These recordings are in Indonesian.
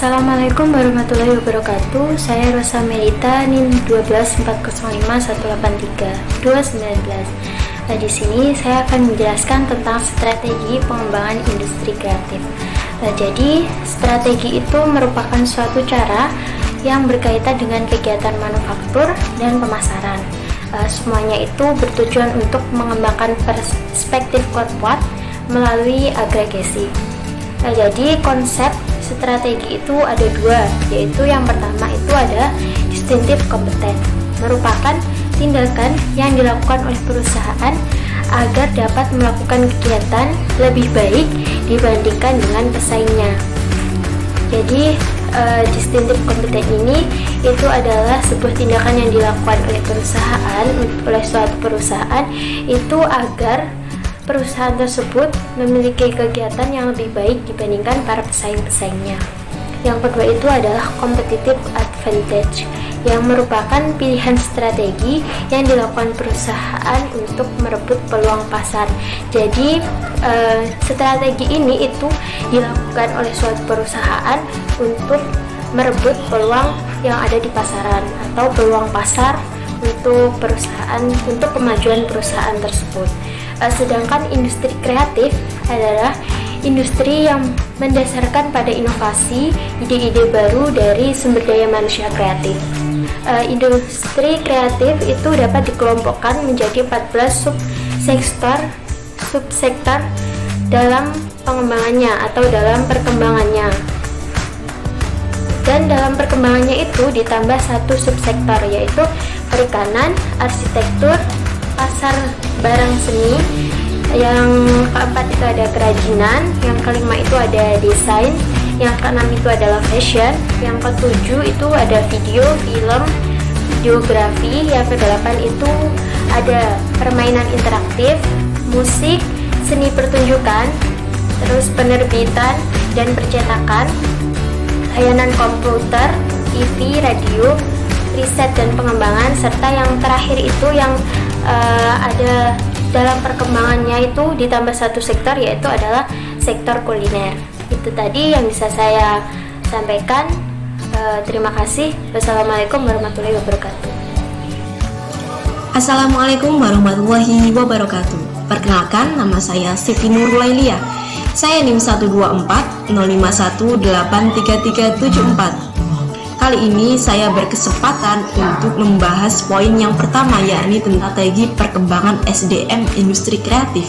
Assalamualaikum warahmatullahi wabarakatuh. Saya Rosa Melita, NIM 12405183219. Di sini saya akan menjelaskan tentang strategi pengembangan industri kreatif. Jadi, strategi itu merupakan suatu cara yang berkaitan dengan kegiatan manufaktur dan pemasaran. Semuanya itu bertujuan untuk mengembangkan perspektif korporat melalui agregasi. Jadi konsep strategi itu ada dua, yaitu yang pertama itu ada distinctive competence, merupakan tindakan yang dilakukan oleh perusahaan agar dapat melakukan kegiatan lebih baik dibandingkan dengan pesaingnya. Jadi distinctive competence ini itu adalah sebuah tindakan yang dilakukan oleh suatu perusahaan itu agar perusahaan tersebut memiliki kegiatan yang lebih baik dibandingkan para pesaing-pesaingnya. Yang kedua itu adalah competitive advantage, yang merupakan pilihan strategi yang dilakukan perusahaan untuk merebut peluang pasar. Jadi strategi ini itu dilakukan oleh suatu perusahaan untuk merebut peluang yang ada di pasaran atau peluang pasar untuk kemajuan perusahaan tersebut. Sedangkan industri kreatif adalah industri yang mendasarkan pada inovasi, ide-ide baru dari sumber daya manusia kreatif. Industri kreatif itu dapat dikelompokkan menjadi 14 subsektor dalam pengembangannya atau dalam perkembangannya. Dan dalam perkembangannya itu ditambah satu subsektor, yaitu perikanan, arsitektur, pasar barang seni, yang keempat itu ada kerajinan, yang kelima itu ada desain, yang keenam itu adalah fashion, yang ketujuh itu ada video, film, videografi, yang kedelapan itu ada permainan interaktif, musik, seni pertunjukan, terus penerbitan dan percetakan, layanan komputer, TV, radio, riset dan pengembangan, serta yang terakhir itu yang ada dalam perkembangannya itu ditambah satu sektor, yaitu adalah sektor kuliner. Itu tadi yang bisa saya sampaikan. Terima kasih. Wassalamualaikum warahmatullahi wabarakatuh. Assalamualaikum warahmatullahi wabarakatuh. Perkenalkan, nama saya Siti Nurulailia. Saya NIM 12405183374. Kali ini saya berkesempatan untuk membahas poin yang pertama, yakni tentang strategi perkembangan SDM industri kreatif.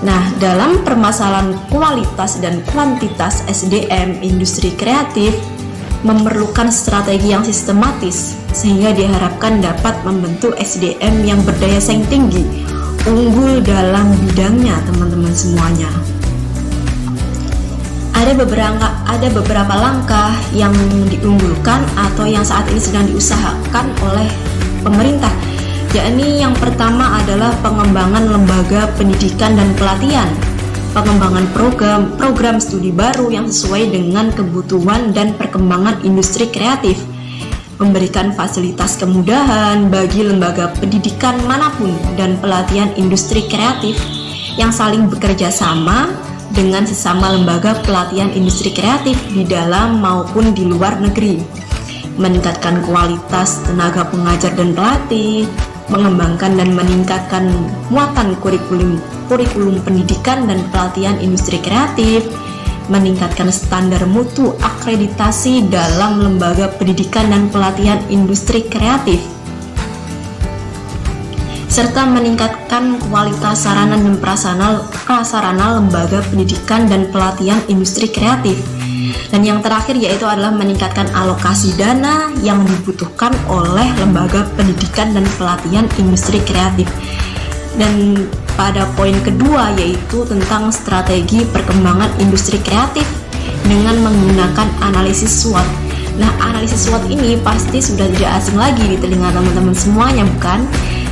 Nah, dalam permasalahan kualitas dan kuantitas SDM industri kreatif memerlukan strategi yang sistematis sehingga diharapkan dapat membentuk SDM yang berdaya saing tinggi, unggul dalam bidangnya, teman-teman semuanya. Ada beberapa langkah yang diunggulkan atau yang saat ini sedang diusahakan oleh pemerintah, yakni yang pertama adalah pengembangan lembaga pendidikan dan pelatihan, pengembangan program studi baru yang sesuai dengan kebutuhan dan perkembangan industri kreatif, memberikan fasilitas kemudahan bagi lembaga pendidikan manapun dan pelatihan industri kreatif yang saling bekerja sama dengan sesama lembaga pelatihan industri kreatif di dalam maupun di luar negeri, meningkatkan kualitas tenaga pengajar dan pelatih, mengembangkan dan meningkatkan muatan kurikulum pendidikan dan pelatihan industri kreatif, meningkatkan standar mutu akreditasi dalam lembaga pendidikan dan pelatihan industri kreatif, serta meningkatkan kualitas sarana dan prasarana lembaga pendidikan dan pelatihan industri kreatif. Dan yang terakhir yaitu adalah meningkatkan alokasi dana yang dibutuhkan oleh lembaga pendidikan dan pelatihan industri kreatif. Dan pada poin kedua yaitu tentang strategi perkembangan industri kreatif dengan menggunakan analisis SWOT. Nah, analisis SWOT ini pasti sudah tidak asing lagi di telinga teman-teman semuanya, bukan?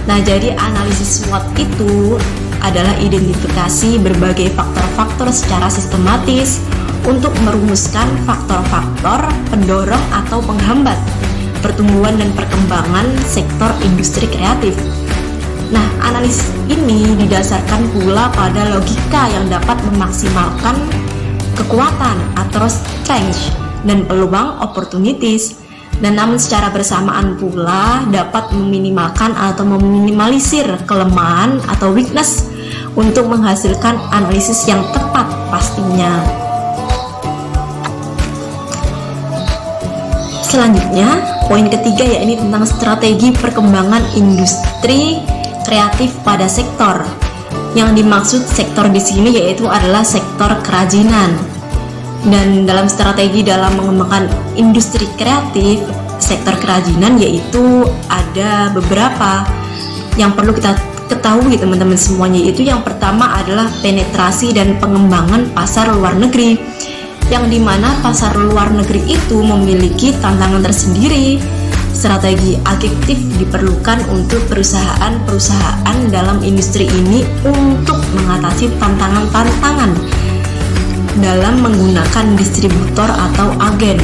Nah, jadi analisis SWOT itu adalah identifikasi berbagai faktor-faktor secara sistematis untuk merumuskan faktor-faktor pendorong atau penghambat pertumbuhan dan perkembangan sektor industri kreatif. Nah, analisis ini didasarkan pula pada logika yang dapat memaksimalkan kekuatan atau strength dan peluang opportunities. Dan namun secara bersamaan pula dapat meminimalkan atau meminimalisir kelemahan atau weakness untuk menghasilkan analisis yang tepat pastinya. Selanjutnya, poin ketiga yakni tentang strategi perkembangan industri kreatif pada sektor. Yang dimaksud sektor di sini yaitu adalah sektor kerajinan. Dan dalam strategi dalam mengembangkan industri kreatif sektor kerajinan yaitu ada beberapa yang perlu kita ketahui teman-teman semuanya, yaitu yang pertama adalah penetrasi dan pengembangan pasar luar negeri, yang dimana pasar luar negeri itu memiliki tantangan tersendiri. Strategi aktif diperlukan untuk perusahaan-perusahaan dalam industri ini untuk mengatasi tantangan-tantangan dalam menggunakan distributor atau agen.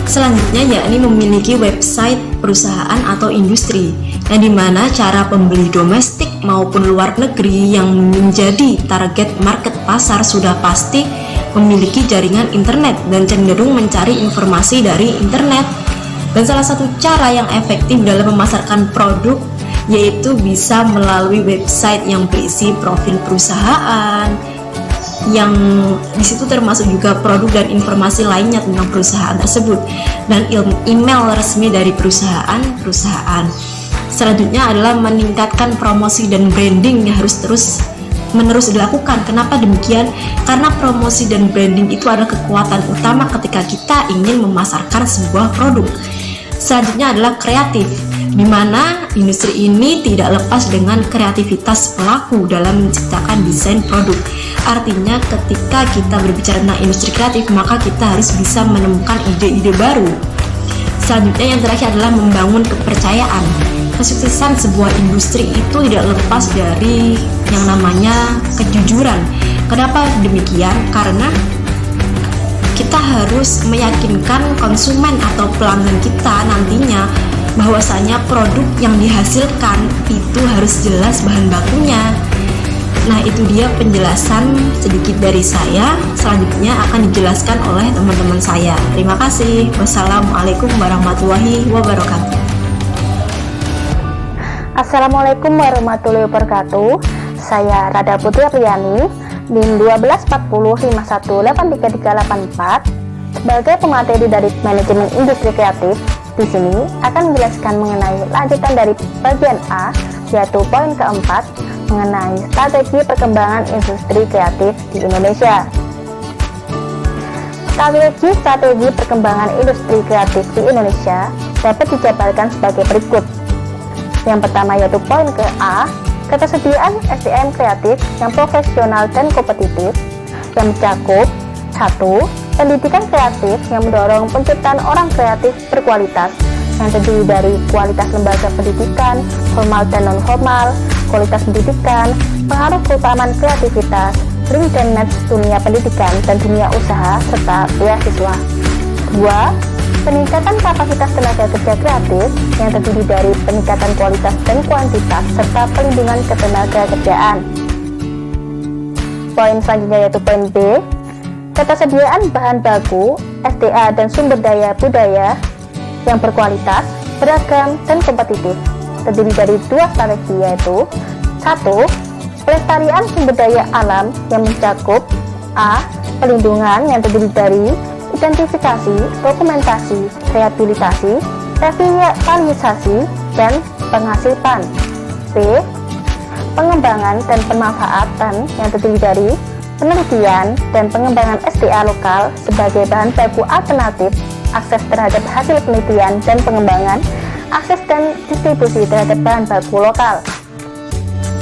Selanjutnya yakni memiliki website perusahaan atau industri, yang dimana cara pembeli domestik maupun luar negeri yang menjadi target market pasar sudah pasti memiliki jaringan internet dan cenderung mencari informasi dari internet. Dan salah satu cara yang efektif dalam memasarkan produk yaitu bisa melalui website yang berisi profil perusahaan, yang disitu termasuk juga produk dan informasi lainnya tentang perusahaan tersebut, dan email resmi dari perusahaan. Selanjutnya adalah meningkatkan promosi dan branding yang harus terus-menerus dilakukan. Kenapa demikian? Karena promosi dan branding itu adalah kekuatan utama ketika kita ingin memasarkan sebuah produk. Selanjutnya adalah kreatif, di mana industri ini tidak lepas dengan kreativitas pelaku dalam menciptakan desain produk. Artinya ketika kita berbicara tentang industri kreatif, maka kita harus bisa menemukan ide-ide baru. Selanjutnya yang terakhir adalah membangun kepercayaan. Kesuksesan sebuah industri itu tidak lepas dari yang namanya kejujuran. Kenapa demikian? Karena kita harus meyakinkan konsumen atau pelanggan kita nantinya bahwasanya produk yang dihasilkan itu harus jelas bahan bakunya. Nah, itu dia penjelasan sedikit dari saya. Selanjutnya akan dijelaskan oleh teman-teman saya. Terima kasih. Wassalamualaikum warahmatullahi wabarakatuh. Assalamualaikum warahmatullahi wabarakatuh. Saya Rada Putri Apriani, NIM 1240518334, sebagai pemateri dari Manajemen Industri Kreatif. Di sini akan menjelaskan mengenai lanjutan dari bagian A, yaitu poin keempat mengenai strategi perkembangan industri kreatif di Indonesia. Strategi perkembangan industri kreatif di Indonesia dapat dijabarkan sebagai berikut. Yang pertama yaitu poin ke A, ketersediaan SDM kreatif yang profesional dan kompetitif, yang mencakup 1. Pendidikan kreatif yang mendorong penciptaan orang kreatif berkualitas, yang terdiri dari kualitas lembaga pendidikan, formal dan non-formal, kualitas pendidikan, pengaruh keutamaan kreativitas, link dan match dunia pendidikan dan dunia usaha, serta beasiswa. 2. Peningkatan kapasitas tenaga kerja kreatif yang terdiri dari peningkatan kualitas dan kuantitas serta pelindungan ketenaga kerjaan. Poin selanjutnya yaitu poin B, ketersediaan bahan baku, SDA dan sumber daya budaya yang berkualitas, beragam, dan kompetitif, terdiri dari 2 strategi yaitu 1. Pelestarian sumber daya alam yang mencakup A. Pelindungan yang terdiri dari identifikasi, dokumentasi, rehabilitasi, revitalisasi, dan penghasilpan. B. Pengembangan dan pemanfaatan yang terdiri dari penelitian dan pengembangan SDA lokal sebagai bahan baku alternatif, akses terhadap hasil penelitian dan pengembangan, akses dan distribusi terhadap bahan baku lokal.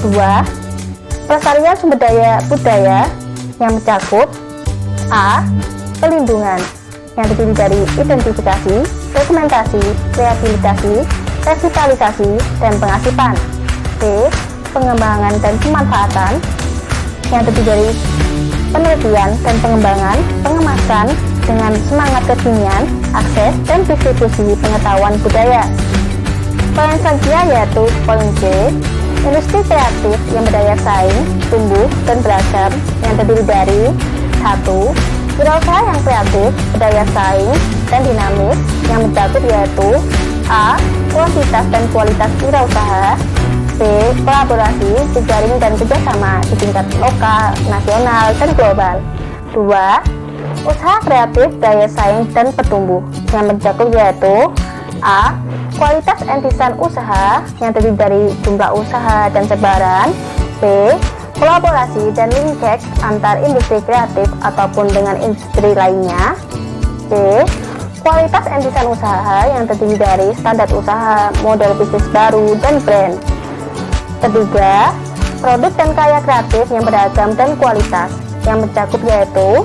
2. Pelestarian sumber daya budaya yang mencakup A. Pelindungan yang terdiri dari identifikasi, dokumentasi, rehabilitasi, revitalisasi, dan pengasipan. C. Pengembangan dan pemanfaatan yang terdiri dari penelitian dan pengembangan, pengemasan dengan semangat kekinian, akses dan distribusi pengetahuan budaya. Poin selanjutnya yaitu poin C, Industri kreatif yang berdaya saing, tumbuh, dan beragam yang terdiri dari 1. Wirausaha yang kreatif, berdaya saing, dan dinamis yang mencakup yaitu A. Kuantitas dan kualitas wirausaha, B. Kolaborasi, jejaring dan kerjasama di tingkat lokal, nasional, dan global. 2. Usaha kreatif, daya saing, dan bertumbuh yang mencakup yaitu A. Kualitas entisan usaha yang terdiri dari jumlah usaha dan sebaran, B. Kolaborasi dan linkage antar industri kreatif ataupun dengan industri lainnya, C. Kualitas entisan usaha yang terdiri dari standar usaha, model bisnis baru, dan brand. Ketiga, produk dan karya kreatif yang beragam dan kualitas yang mencakup yaitu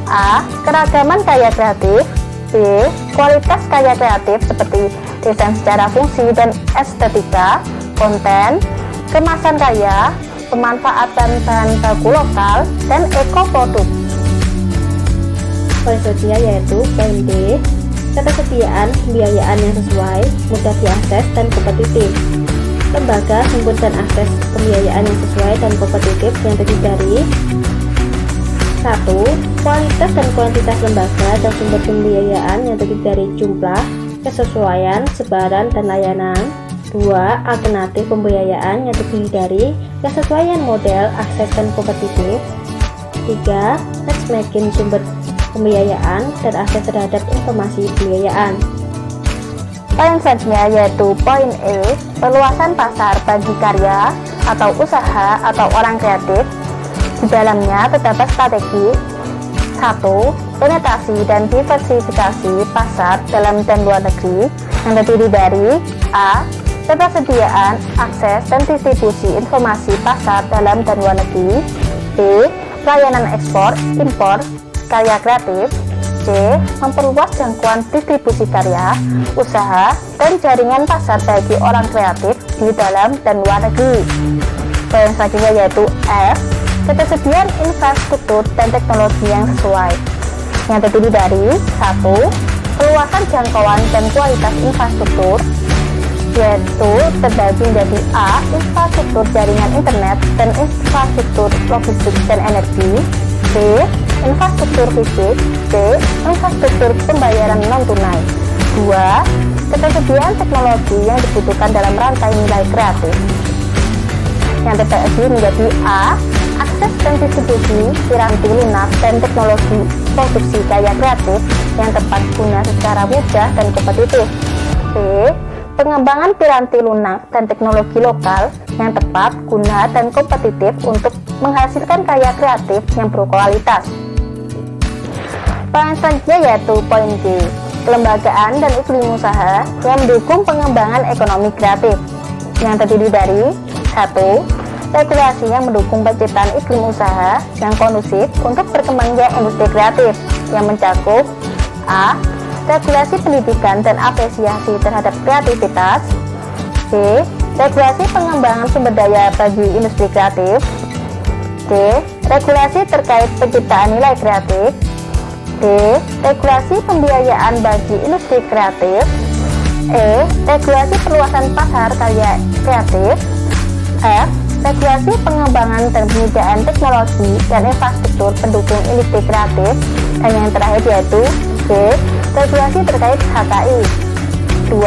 A. Keragaman karya kreatif, B. Kualitas karya kreatif seperti desain secara fungsi dan estetika, konten, kemasan karya, pemanfaatan bahan baku lokal, dan ekoproduk. Poin selanjutnya yaitu poin D, ketersediaan pembiayaan yang sesuai, mudah diakses, dan kompetitif. Lembaga, sumber, dan akses pembiayaan yang sesuai dan kompetitif yang terdiri dari 1. Kualitas dan kuantitas lembaga dan sumber pembiayaan yang terdiri dari jumlah, kesesuaian, sebaran, dan layanan. 2. Alternatif pembiayaan yang terdiri dari kesesuaian model, akses, dan kompetitif. 3. Matchmaking sumber pembiayaan dan akses terhadap informasi pembiayaan. Poin selanjutnya yaitu poin E, perluasan pasar bagi karya atau usaha atau orang kreatif. Di dalamnya terdapat strategi 1. Penetrasi dan diversifikasi pasar dalam dan luar negeri yang terdiri dari A. Ketersediaan, akses, dan distribusi informasi pasar dalam dan luar negeri, B. Pelayanan ekspor, impor, karya kreatif, C. Memperluas jangkauan distribusi karya, usaha, dan jaringan pasar bagi orang kreatif di dalam dan luar negeri. Poin selanjutnya yaitu F. Ketersediaan infrastruktur dan teknologi yang sesuai yang terdiri dari 1. Perluasan jangkauan dan kualitas infrastruktur yaitu terbagi menjadi A. Infrastruktur jaringan internet dan infrastruktur logistik dan energi, B. Infrastruktur fisik, C. Infrastruktur pembayaran non-tunai. 2. Ketersediaan teknologi yang dibutuhkan dalam rantai nilai kreatif yang terbagi menjadi A. Akses dan distribusi piranti lunak dan teknologi produksi karya kreatif yang tepat guna secara mudah dan kompetitif, B. Pengembangan piranti lunak dan teknologi lokal yang tepat guna dan kompetitif untuk menghasilkan karya kreatif yang berkualitas. Poin selanjutnya yaitu poin G, kelembagaan dan iklim usaha yang mendukung pengembangan ekonomi kreatif yang terdiri dari 1. Regulasi yang mendukung penciptaan iklim usaha yang kondusif untuk berkembangnya industri kreatif yang mencakup A. Regulasi pendidikan dan apresiasi terhadap kreativitas, B. Regulasi pengembangan sumber daya bagi industri kreatif, C. Regulasi terkait penciptaan nilai kreatif, D. Regulasi pembiayaan bagi industri kreatif, E. Regulasi perluasan pasar karya kreatif, F. Regulasi pengembangan dan penyediaan teknologi dan infrastruktur pendukung industri kreatif, dan yang terakhir yaitu G. Regulasi terkait HKI. 2.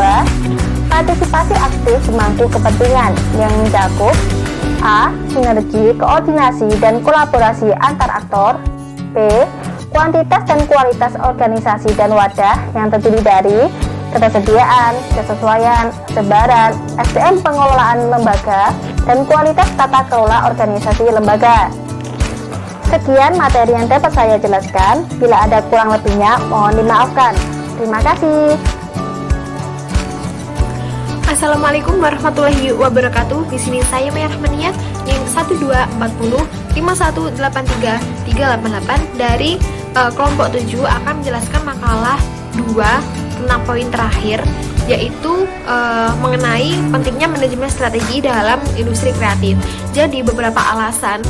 Partisipasi aktif pemangku kepentingan yang mencakup A. Sinergi, koordinasi, dan kolaborasi antar aktor, B. Kuantitas dan kualitas organisasi dan wadah yang terdiri dari ketersediaan, kesesuaian, sebaran, SDM pengelolaan lembaga, dan kualitas tata kelola organisasi lembaga. Sekian materi yang dapat saya jelaskan. Bila ada kurang lebihnya, mohon dimaafkan. Terima kasih. Assalamualaikum warahmatullahi wabarakatuh. Di sini saya Maya Rahmaniat yang 1240518388 dari kelompok 7 akan menjelaskan makalah 2 tentang poin terakhir, yaitu mengenai pentingnya manajemen strategi dalam industri kreatif. Jadi beberapa alasan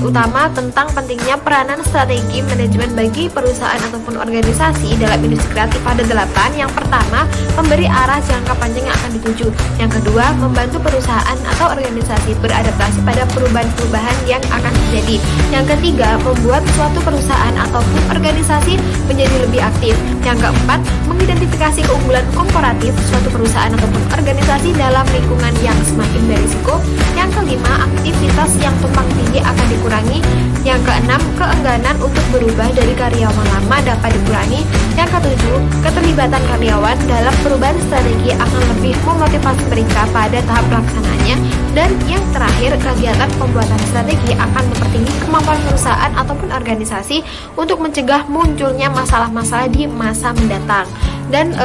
utama tentang pentingnya peranan strategi manajemen bagi perusahaan ataupun organisasi dalam industri kreatif ada 8. Yang pertama, memberi arah jangka panjang yang akan dituju. Yang kedua, membantu perusahaan atau organisasi beradaptasi pada perubahan-perubahan yang akan terjadi. Yang ketiga, membuat suatu perusahaan ataupun organisasi menjadi lebih aktif. Yang keempat, mengidentifikasi keunggulan komparatif suatu perusahaan ataupun organisasi dalam lingkungan yang semakin berisiko. Yang kelima, aktivitas yang tumpang tindih akan dikurangi. Yang keenam, keengganan untuk berubah dari karyawan lama dapat dikurangi. Yang ketujuh, keterlibatan karyawan dalam perubahan strategi akan lebih memotivasi mereka pada tahap pelaksanaannya. Dan yang terakhir, kegiatan pembuatan strategi akan mempertinggi kemampuan perusahaan ataupun organisasi untuk mencegah munculnya masalah-masalah di masa mendatang. Dan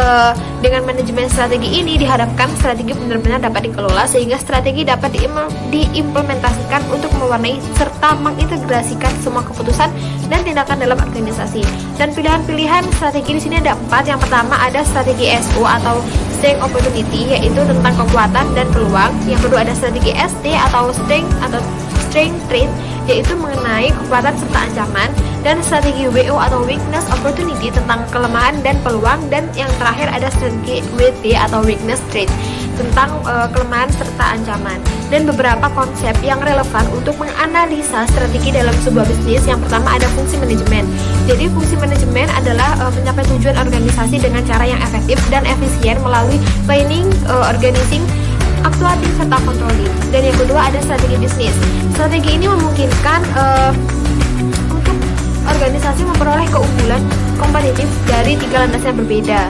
dengan manajemen strategi ini diharapkan strategi benar-benar dapat dikelola sehingga strategi dapat diimplementasikan untuk mewarnai serta mengintegrasikan semua keputusan dan tindakan dalam organisasi. Dan pilihan-pilihan strategi di sini ada 4. Yang pertama ada strategi SO atau Strength Opportunity, yaitu tentang kekuatan dan peluang. Yang kedua ada strategi ST atau Strength Trait, yaitu mengenai kekuatan serta ancaman. Dan strategi WO atau Weakness Opportunity tentang kelemahan dan peluang. Dan yang terakhir ada strategi WT atau Weakness Trait tentang kelemahan serta ancaman. Dan beberapa konsep yang relevan untuk menganalisa strategi dalam sebuah bisnis. Yang pertama ada fungsi manajemen. Jadi fungsi manajemen adalah mencapai tujuan organisasi dengan cara yang efektif dan efisien melalui planning, organizing, actuating, serta controlling. Dan yang kedua ada strategi bisnis. Strategi ini memungkinkan untuk organisasi memperoleh keunggulan kompetitif dari 3 landasan berbeda,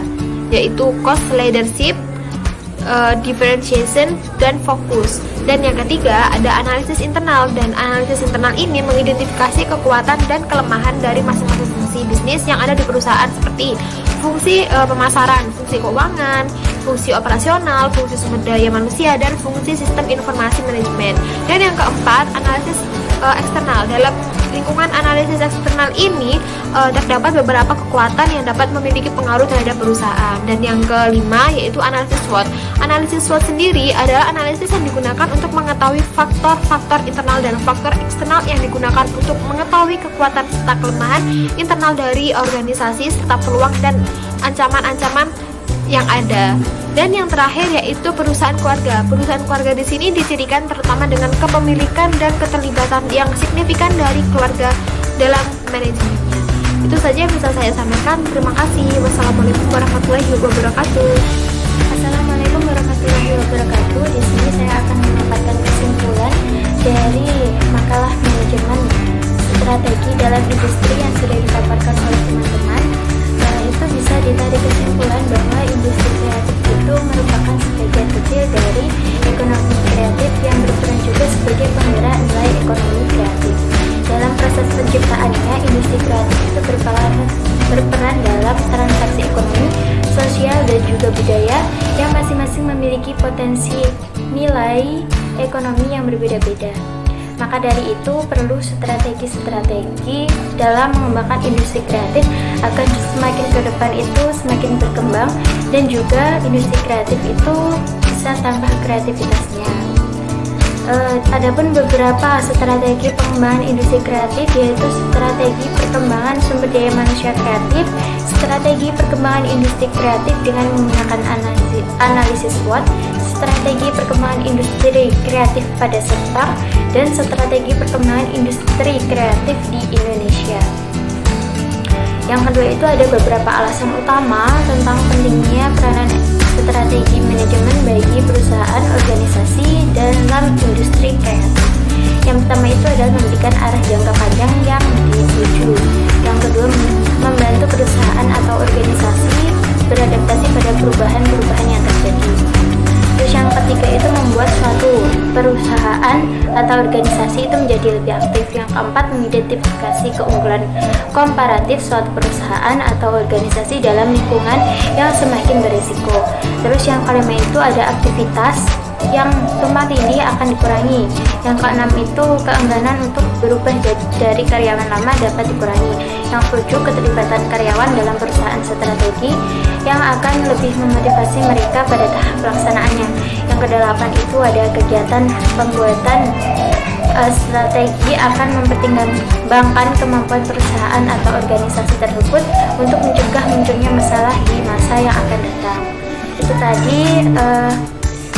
yaitu cost leadership, differentiation, dan fokus. Dan yang ketiga ada analisis internal, dan analisis internal ini mengidentifikasi kekuatan dan kelemahan dari masing-masing fungsi bisnis yang ada di perusahaan, seperti fungsi pemasaran, fungsi keuangan, fungsi operasional, fungsi sumber daya manusia, dan fungsi sistem informasi manajemen. Dan yang keempat analisis eksternal. Dalam lingkungan analisis eksternal ini terdapat beberapa kekuatan yang dapat memiliki pengaruh terhadap perusahaan. Dan yang kelima yaitu analisis SWOT. Analisis SWOT sendiri adalah analisis yang digunakan untuk mengetahui faktor-faktor internal dan faktor eksternal yang digunakan untuk mengetahui kekuatan serta kelemahan internal dari organisasi serta peluang dan ancaman-ancaman yang ada. Dan yang terakhir yaitu perusahaan keluarga. Perusahaan keluarga di sini dicirikan terutama dengan kepemilikan dan keterlibatan yang signifikan dari keluarga dalam manajemennya. Itu saja yang bisa saya sampaikan. Terima kasih. Wassalamualaikum warahmatullahi wabarakatuh. Assalamualaikum warahmatullahi wabarakatuh. Di sini saya akan memaparkan kesimpulan dari makalah manajemen strategi dalam industri yang sudah dipaparkan oleh teman-teman. Itu bisa ditarik kesimpulan bahwa industri kreatif itu merupakan sebagian kecil dari ekonomi kreatif yang berperan juga sebagai penggerak nilai ekonomi kreatif. Dalam proses penciptaannya, industri kreatif itu berperan dalam transaksi ekonomi, sosial, dan juga budaya yang masing-masing memiliki potensi nilai ekonomi yang berbeda-beda. Maka dari itu perlu strategi-strategi dalam mengembangkan industri kreatif agar semakin ke depan itu semakin berkembang dan juga industri kreatif itu bisa tambah kreativitasnya. Adapun beberapa strategi pengembangan industri kreatif yaitu strategi perkembangan sumber daya manusia kreatif, strategi perkembangan industri kreatif dengan menggunakan analisis SWOT, strategi perkembangan industri kreatif pada sektor, dan strategi perkembangan industri kreatif di Indonesia. Yang kedua itu ada beberapa alasan utama tentang pentingnya peranan strategi manajemen bagi perusahaan organisasi dalam industri kreatif. Yang pertama itu adalah memberikan arah jangka panjang yang dituju. Yang kedua, membantu perusahaan atau organisasi beradaptasi pada perubahan-perubahan yang terjadi. Terus yang ketiga itu membuat suatu perusahaan atau organisasi itu menjadi lebih aktif. Yang keempat, mengidentifikasi keunggulan komparatif suatu perusahaan atau organisasi dalam lingkungan yang semakin berisiko. Terus yang kelima itu ada aktivitas yang tumpang tindih akan dikurangi. Yang keenam itu keengganan untuk berubah dari karyawan lama dapat dikurangi. Yang ketujuh, keterlibatan karyawan dalam perusahaan strategi yang akan lebih memotivasi mereka pada tahap pelaksanaannya. Yang kedelapan itu ada kegiatan pembuatan strategi akan mempertimbangkan kemampuan perusahaan atau organisasi tersebut untuk mencegah munculnya masalah di masa yang akan datang. Itu tadi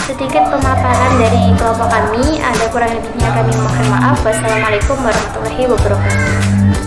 sedikit pemaparan dari kelompok kami. Ada kurang lebihnya kami mohon maaf. Wassalamualaikum warahmatullahi wabarakatuh.